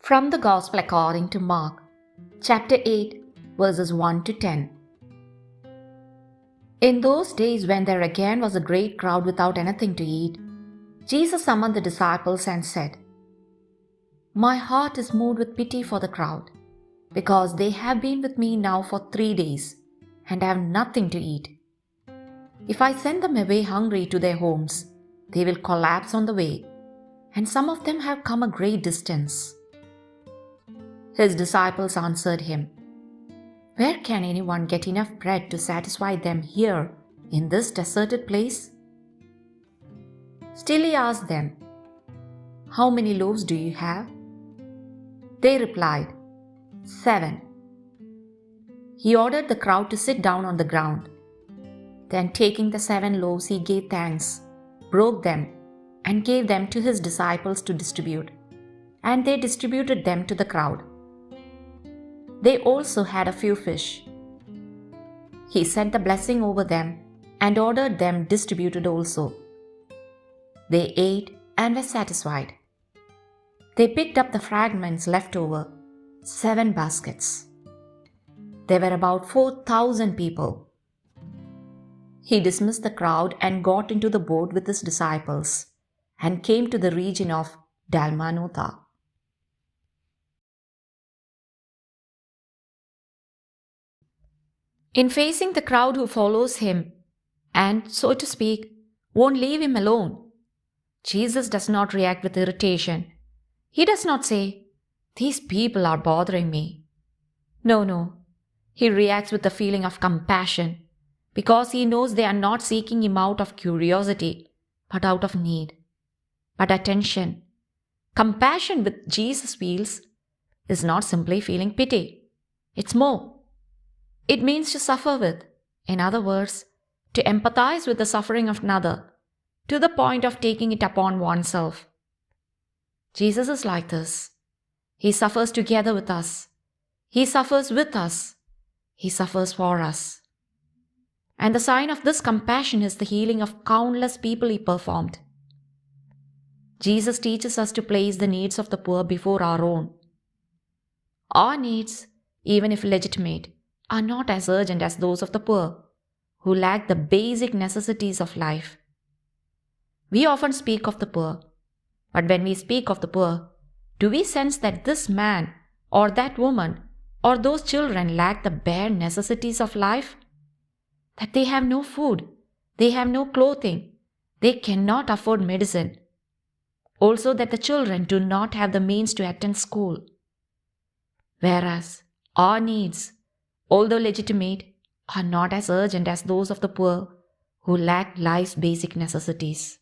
From the Gospel according to Mark, chapter 8, verses 1 to 10. In those days when there again was a great crowd without anything to eat, Jesus summoned the disciples and said, "My heart is moved with pity for the crowd, because they have been with me now for 3 days and have nothing to eat. If I send them away hungry to their homes, they will collapse on the way, and some of them have come a great distance." His disciples answered him, "Where can anyone get enough bread to satisfy them here in this deserted place?" Still he asked them, "How many loaves do you have?" They replied, 7. He ordered the crowd to sit down on the ground. Then taking the 7 loaves, he gave thanks, broke them, and gave them to his disciples to distribute, and they distributed them to the crowd. They also had a few fish. He said the blessing over them and ordered them distributed also. They ate and were satisfied. They picked up the fragments left over, 7 baskets. There were about 4,000 people. He dismissed the crowd and got into the boat with his disciples and came to the region of Dalmanutha. In facing the crowd who follows him and, so to speak, won't leave him alone, Jesus does not react with irritation. He does not say, "These people are bothering me." No. He reacts with a feeling of compassion because he knows they are not seeking him out of curiosity but out of need. But attention, compassion with Jesus feels is not simply feeling pity. It's more. It means to suffer with, in other words, to empathize with the suffering of another, to the point of taking it upon oneself. Jesus is like this. He suffers together with us. He suffers with us. He suffers for us. And the sign of this compassion is the healing of countless people he performed. Jesus teaches us to place the needs of the poor before our own. Our needs, even if legitimate, are not as urgent as those of the poor, who lack the basic necessities of life. We often speak of the poor, but when we speak of the poor, do we sense that this man or that woman or those children lack the bare necessities of life? That they have no food, they have no clothing, they cannot afford medicine. Also that the children do not have the means to attend school. Whereas our needs, although legitimate, are not as urgent as those of the poor who lack life's basic necessities.